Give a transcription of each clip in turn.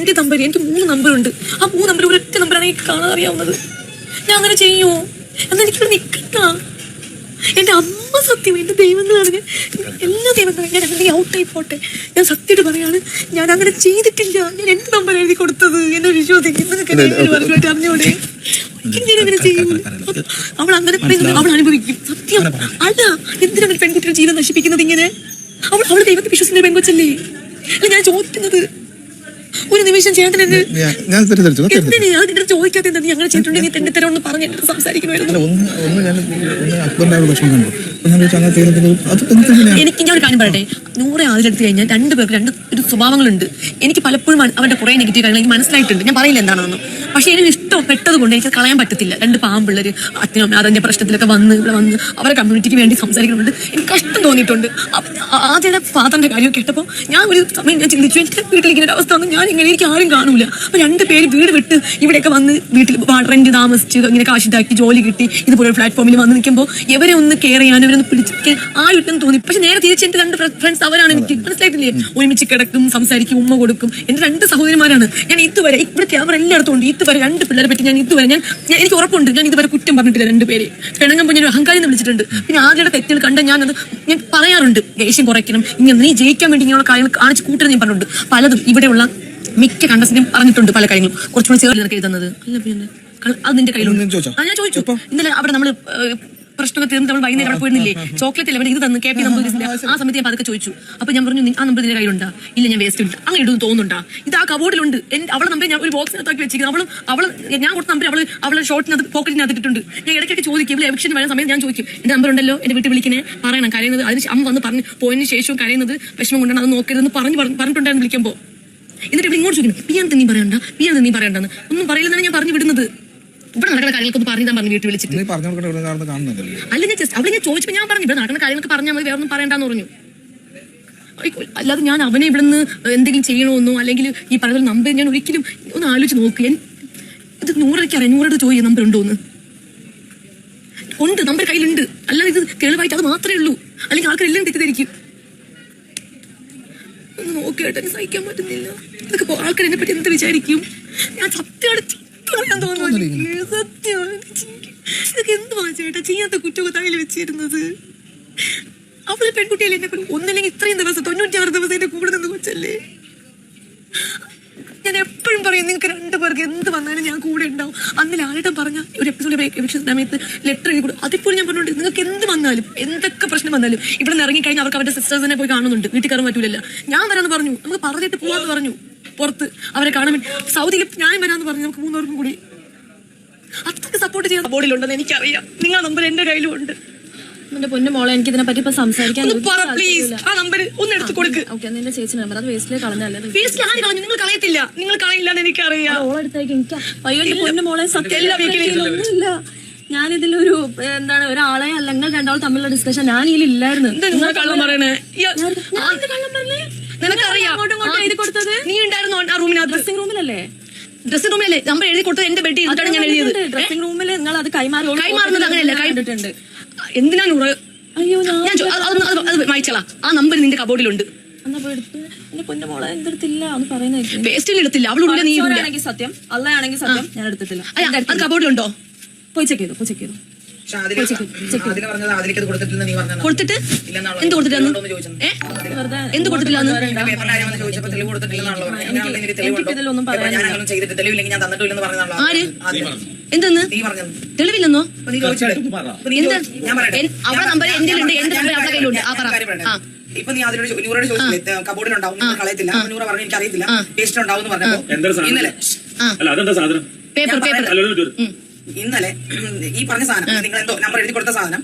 എന്റെ നമ്പർ, എനിക്ക് 3 നമ്പറുണ്ട്. ആ 3 നമ്പർ ഒരൊറ്റ നമ്പറാണ് എനിക്ക് കാണാൻ അറിയാവുന്നത്. ഞാൻ അങ്ങനെ ചെയ്യുമോ? എന്നാൽ എനിക്കിവിടെ നിൽക്കണ്ട. എന്റെ അമ്മ സത്യം, എന്റെ ദൈവങ്ങളാണ്, എല്ലാ ദൈവങ്ങളും ഞാൻ അങ്ങനെ ഔട്ടായി പോട്ടെ. ഞാൻ സത്യമായിട്ട് പറയാണ്, ഞാൻ അങ്ങനെ ചെയ്തിട്ടില്ല. ഞാൻ എന്റെ നമ്പർ എഴുതി കൊടുത്തത്. എന്നെ വിശ്വസിക്കുന്നു. അറിഞ്ഞൂടെ അങ്ങനെ ചെയ്യും? അവൾ അങ്ങനെ പറയുന്നത് അവൾ അനുഭവിക്കും. സത്യം അല്ല, എന്തിനാണ് പെൺകുട്ടിയുടെ ജീവൻ നശിപ്പിക്കുന്നത് ഇങ്ങനെ? അവൾ ദൈവത്തെ വിശ്വസിക്കുന്ന പെൺകൊച്ചല്ലേ? അല്ല ഞാൻ ചോദിക്കുന്നത്, ഒരു നിമിഷം ചേട്ടൻ ചോദിക്കാത്ത എന്താ നീ അങ്ങനെ ചെയ്തിട്ടുണ്ടെങ്കിൽ എന്റെ തരം ഒന്ന് പറഞ്ഞ് എന്റെ സംസാരിക്കണമായിരുന്നു. എനിക്ക് ഞാൻ ഒരു കാര്യം പറയട്ടെ, 100 ആതിലെടുത്ത് കഴിഞ്ഞാൽ 2 പേർക്ക് 2 സ്വഭാവങ്ങളുണ്ട്. എനിക്ക് പലപ്പോഴും അവരുടെ കുറെ നെഗറ്റീവ് കാര്യങ്ങൾ എനിക്ക് മനസ്സിലായിട്ടുണ്ട്. ഞാൻ പറയില്ല എന്താണെന്ന്. പക്ഷെ എനിക്ക് ഇഷ്ടപ്പെട്ടത് കൊണ്ട് എനിക്ക് കളയാൻ പറ്റത്തില്ല. 2 പാമ്പിള്ളേര് അച്ഛനും അതിന്റെ പ്രശ്നത്തിലൊക്കെ വന്ന് ഇവിടെ വന്ന് അവരുടെ കമ്മ്യൂണിറ്റിക്ക് വേണ്ടി സംസാരിക്കുന്നുണ്ട്. എനിക്ക് കഷ്ടം തോന്നിയിട്ടുണ്ട്. ആദ്യയുടെ ഫാദറിന്റെ കാര്യം കേട്ടപ്പോൾ ഞാൻ ഒരു സമയം ഞാൻ ചിന്തിച്ചു, എനിക്ക് വീട്ടിലിരിക്കുന്ന ഒരു അവസ്ഥ ഞാൻ ഇങ്ങനെ എനിക്ക് ആരും കാണൂല. അപ്പൊ 2 പേര് വീട് വിട്ട് ഇവിടെയൊക്കെ വന്ന് വീട്ടിൽ റെന്റ് താമസിച്ച് ഇങ്ങനെ കാശിതാക്കി ജോലി കിട്ടി ഇതുപോലെ പ്ലാറ്റ്ഫോമിൽ വന്ന് നിൽക്കുമ്പോൾ ഇവരെ ഒന്ന് കെയർ ചെയ്യാൻ ഇവരൊന്ന് പിടിച്ചിരിക്കാൻ ആരുണ്ടെന്ന് തോന്നി. പക്ഷെ നേരെ തിരിച്ച് എന്റെ 2 ഫ്രണ്ട്സ് അവരാണ്. എനിക്ക് മനസ്സിലായിട്ടില്ലേ? ഒരുമിച്ച് കിടക്കും, സംസാരിക്കും, ഉമ്മ കൊടുക്കും. എന്റെ 2 സഹോദരിമാരാണ്. ഞാൻ ഇതുവരെ ഇവിടെ ക്യാമറ എല്ലായിടത്തും ഉണ്ട്. ഇതുവരെ 2 പിള്ളേരെ പറ്റി ഞാൻ ഇതുവരെ എനിക്ക് ഉറപ്പുണ്ട് ഞാൻ ഇതുവരെ കുറ്റം പറഞ്ഞിട്ടില്ല. 2 പേര് പിണങ്ങുമ്പോൾ ഞാൻ അഹങ്കാരം വിളിച്ചിട്ടുണ്ട്. പിന്നെ ആദ്യയുടെ തെറ്റുകൾ കണ്ട ഞാൻ പറയാറുണ്ട്, ദേഷ്യം കുറയ്ക്കണം, ഇങ്ങനെ നീ ജയിക്കാൻ വേണ്ടി ഇങ്ങനെയുള്ള കാര്യങ്ങൾ കാണിച്ച് കൂട്ടരുത് ഞാൻ പറഞ്ഞിട്ടുണ്ട്. പലതും ഇവിടെയുള്ള മിക്ക കണ്ടസ്റ്റിനും പറഞ്ഞിട്ടുണ്ട് പല കാര്യങ്ങളും. കുറച്ചുകൂടി ചേർന്ന് നിനക്ക് എഴുതുന്നത് അല്ല, പിന്നെ അത് നിന്റെ കയ്യിലുണ്ട്. ഞാൻ ചോദിച്ചു ഇന്നലെ അവിടെ നമ്മള് പ്രശ്നമൊക്കെ തീർന്ന് നമ്മൾ വൈകുന്നേരം അവിടെ പോയിരുന്നില്ലേ, ചോക്ലേറ്റ് അല്ലേ ഇത് തന്നു KP നമ്പർ. ആ സമയത്ത് ഞാൻ അതൊക്കെ ചോദിച്ചു. അപ്പൊ ഞാൻ പറഞ്ഞു, ആ നമ്പർ നിന്റെ കയ്യിലുണ്ടാ? ഇല്ല, ഞാൻ വേസ്റ്റ് ഉണ്ട്. അങ്ങനെ ഇടുന്നു തോന്നുന്നുണ്ടാ? ഇത് ആ കബോർഡിലുണ്ട്. അവളെ നമ്പർ ഞാൻ ഒരു ബോക്സിനകത്താക്കി വെച്ചിരിക്കുന്നു. അവള് ഞാൻ കൊടുത്ത നമ്പർ അവളെ ഷോർട്ടിനകത്ത് പോക്കറ്റിനകത്ത് ഇട്ടിട്ടുണ്ട്. ഞാൻ ഇടയ്ക്കൊക്കെ ചോദിക്കും, ഇവിടെ എവിക്ഷൻ വരുന്ന സമയത്ത് ഞാൻ ചോദിക്കും, എന്റെ നമ്പർ ഉണ്ടല്ലോ, എന്റെ വീട്ടിൽ വിളിക്കണേ, പറയണം. കരയുന്നത് അതിന് അമ്മ വന്ന് പറഞ്ഞു പോയതിന് ശേഷവും കരയുന്നത് വിഷമം കൊണ്ടാണ്, അത് നോക്കരുതെന്ന് പറഞ്ഞിട്ടുണ്ടായിരുന്നു വിളിക്കുമ്പോൾ. എന്നിട്ട് ഇവിടെ ഇങ്ങോട്ട് ചോദിക്കുന്നു, പിയാനത്ത് നീ പറയണ്ടെന്ന് ഒന്നും പറയില്ലെന്നാണ് ഞാൻ പറഞ്ഞു വിടുന്നത്. ഇവിടെ നടക്കുന്ന കാര്യങ്ങളൊക്കെ പറഞ്ഞാൽ പറഞ്ഞു വീട്ടിൽ വിളിച്ചിട്ട് അല്ല, ഞാൻ ജസ്റ്റ് അവിടെ ഞാൻ ചോദിച്ചപ്പോൾ ഞാൻ പറഞ്ഞു ഇവിടെ നടക്കുന്ന കാര്യങ്ങളൊക്കെ പറഞ്ഞാൽ മതി, വേറെ ഒന്നും പറയണ്ടെന്ന് പറഞ്ഞു. അല്ലാതെ ഞാൻ അവനെ ഇവിടെ നിന്ന് എന്തെങ്കിലും ചെയ്യണമെന്നോ അല്ലെങ്കിൽ ഈ പറയുന്ന നമ്പർ ഞാൻ ഒരിക്കലും ഒന്ന് ആലോചിച്ച് നോക്കുക. ഇത് 100 അറിയാം, 100 ചോദിക്കുക നമ്പർ ഉണ്ടോന്ന്. ഉണ്ട്, നമ്പർ കയ്യിലുണ്ട്. അല്ലാതെ ഇത് തെളിവായിട്ട് അത് മാത്രമേ ഉള്ളൂ. അല്ലെങ്കിൽ ആൾക്കാരെല്ലാം തെറ്റിദ്ധരിക്കും. ഒന്ന് നോക്കിയിട്ട് സഹിക്കാൻ പറ്റുന്നില്ല. ഇതൊക്കെ ആൾക്കാർ എന്നെ പറ്റി എന്ത് വിചാരിക്കും? ഞാൻ സത്യമാണ് ഞാൻ തോന്നുന്നു സത്യമാണ്. ഇതൊക്കെ എന്തുവാ ചേട്ടാ ചെയ്യാത്ത കുറ്റമൊക്കെ തലയിൽ വെച്ചിരുന്നത്? അവള് പെൺകുട്ടിയല്ലേ, എന്നെ ഒന്നില്ലെങ്കിൽ ഇത്രയും ദിവസം 96 ദിവസം എന്റെ കൂടെ നിന്ന് കൊച്ചല്ലേ. ഞാൻ എപ്പോഴും പറയും, നിങ്ങൾക്ക് 2 പേർക്ക് എന്ത് വന്നാലും ഞാൻ കൂടെ ഉണ്ടാവും. അന്നിൽ ആരുടെ പറഞ്ഞ ഒരു എപ്പിസോഡ് സമയത്ത് ലെറ്റർ എഴുതി കൊടുക്കും. അതിപ്പോൾ ഞാൻ പറഞ്ഞിട്ടുണ്ട്, നിങ്ങൾക്ക് എന്ത് വന്നാലും എന്തൊക്കെ പ്രശ്നം വന്നാലും ഇവിടെ നിന്ന് ഇറങ്ങിക്കഴിഞ്ഞാൽ അവർക്ക് അവരുടെ സിസ്റ്റേഴ്സിനെ പോയി കാണുന്നുണ്ട്. വീട്ടിൽ കയറാൻ പറ്റൂലല്ലോ. ഞാൻ വരാന്ന് പറഞ്ഞു, നമുക്ക് പറഞ്ഞിട്ട് പോവാന്ന് പറഞ്ഞു. പുറത്ത് അവരെ കാണാൻ വേണ്ടി സൗദിയിൽ ഞാൻ വരാന്ന് പറഞ്ഞു. നമുക്ക് 3 പേർക്കും കൂടി അത്രയ്ക്ക് സപ്പോർട്ട് ചെയ്യാൻ ബോർഡിലുണ്ടെന്ന് എനിക്കറിയാം. നിങ്ങളുടെ നമ്പർ എന്റെ കയ്യിലും ഉണ്ട്. എന്റെ പൊന്നു മോളെ, എനിക്ക് ഇതിനെ പറ്റി സംസാരിക്കാൻ ആ നമ്പർ ഒന്ന് എടുത്ത് കൊടുക്ക്. നിന്റെ ചേച്ചി നമ്പർ അത് വേസ്റ്റിലേക്ക് കളഞ്ഞല്ലേ? നിങ്ങൾ കളയത്തില്ല, നിങ്ങൾ കളയില്ലാന്ന് എനിക്കറിയാം. ഓളെടുത്തേക്ക് എനിക്ക് അയ്യോ എന്റെ പൊന്നു മോളെ സത്യമൊന്നുമില്ല. ഞാനിതിലൊരു എന്താണ് ഒരാളെ അല്ലെങ്കിൽ 2 ആൾ തമ്മിലുള്ള ഡിസ്കഷൻ ഞാൻ ഇതിലില്ലായിരുന്നു. കള്ളം പറയണേ? നിനക്കറിയാം എഴുതി കൊടുത്തത് നീ ഉണ്ടായിരുന്നു ആ റൂമിനകത്ത്. ഡ്രസ്സിംഗ് റൂമിലല്ലേ നമ്പർ എഴുതി കൊടുത്തത് എന്റെ ബെഡ് ചെയ്തിട്ടാണ് ഞാൻ എഴുതിയത്. ഡ്രസ്സിംഗ് റൂമിൽ നിങ്ങൾ അത് കൈമാറുന്നത് അങ്ങനെയല്ല, കണ്ടിട്ടുണ്ട്. എന്തിനാണ് അയ്യോ അത് വായിച്ചോളാം. ആ നമ്പർ നിന്റെ കബോർഡിലുണ്ട്. എന്നാ പോയി എടുത്ത് എന്റെ പൊന്നു മോളെ എന്തെടുത്തില്ല എന്ന് പറയുന്നത്. വേസ്റ്റിൽ എടുത്തില്ല, അവളുടെ നീ സത്യം അള്ളയാണെങ്കിൽ സത്യം ഞാൻ എടുത്തിട്ടില്ല. അത് കബോർഡിലുണ്ടോ? പോയി ചെക്ക് ചെയ്തു കൊടുത്തിട്ട് എന്ത് കൊടുത്തിട്ടാന്ന് എന്ത് കൊടുത്തില്ലാന്ന് ആര് എന്തെന്ന് തെളിവില്ലെന്നോ? അവളെ നമ്പർ എന്റെ ഉണ്ട്, എന്റെ നമ്പർ അവളുടെ കയ്യിലുണ്ട്. ആ പറ. ഇപ്പൊ നീ അതിനോട് നൂറോട് ചോദിച്ചില്ലേ കബോർഡിലുണ്ടാവും, കളയത്തില്ല. നൂറ് പറഞ്ഞു എനിക്കറിയത്തില്ല, പേസ്റ്റ് ഉണ്ടാവും എന്ന് പറഞ്ഞപ്പോ ഇന്നലെ ഇന്നലെ ഈ പറഞ്ഞ സാധനം നിങ്ങൾ എന്തോ നമ്പർ എഴുതി കൊടുത്ത സാധനം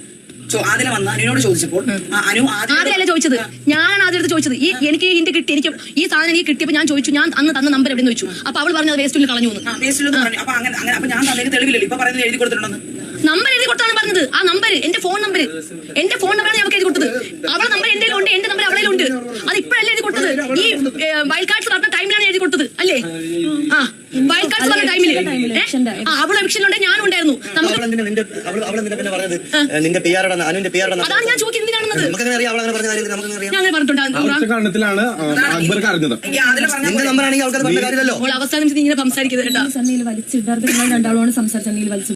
ആദ്യം വന്ന് അനുവിനോട് ചോദിച്ചപ്പോൾ ആദ്യമല്ല ചോദിച്ചത്, ഞാനാണ് ആദ്യം ചോദിച്ചത്. എനിക്ക് ഹിന്റ് കിട്ടി, എനിക്ക് ഈ സാധനം എനിക്ക് കിട്ടിയപ്പോൾ ഞാൻ ചോദിച്ചു, ഞാൻ അന്ന് തന്ന നമ്പർ എവിടെ ചോദിച്ചു. അപ്പൊ അവൾ പറഞ്ഞത് വേസ്റ്റിൽ കളഞ്ഞു. വേസ്റ്റിൽ പറഞ്ഞു. അപ്പൊ അങ്ങനെ അപ്പൊ ഞാൻ തന്നെ തെളിവില്ലല്ലോ. ഇപ്പൊ പറയുന്നത് എഴുതി കൊടുത്തിട്ടുണ്ടെന്ന്. നമ്പർ എഴുതി കൊടുത്താണ് പറഞ്ഞത്. ആ നമ്പർ എന്റെ ഫോൺ നമ്പറാണ് ഞങ്ങൾക്ക് എഴുതി കൊടുത്തത്. അവളെ നമ്പർ എന്റെ ഉണ്ട്, എന്റെ നമ്പർ അവളെ ഉണ്ട്. അത് ഇപ്പോഴല്ലേ എഴുതി കൊടുത്തത്? ഈ വൈൽഡ് കാർഡ്സ് നടന്ന ടൈമിലാണ് എഴുതി കൊടുത്തത് അല്ലേ? ആ വൈൽഡ് കാർഡ്സ് ഡിവോഴ്സ് പറഞ്ഞ ടൈമില് അവള് എവിക്ഷനുണ്ടെ ഞാനും ഉണ്ടായിരുന്നു. നമുക്ക് അതാണ് ഞാൻ ചോദിക്കുന്നത് എന്തിനാണെന്നത്. ഞാൻ അങ്ങനെ പറഞ്ഞിട്ടുണ്ടായിരുന്നു. കാരണത്തിലാണ് അക്ബർക്ക് അറിഞ്ഞത്. എനിക്ക് ആദില പറഞ്ഞ അവൾ അവസാനം ഇങ്ങനെ സംസാരിക്കുന്നത് കേട്ടോ. സണ്ണിയിൽ വലിച്ചിടരുത്, നിങ്ങൾ രണ്ടാളോട് സംസാരിച്ച സണ്ണിയിൽ വലിച്ചു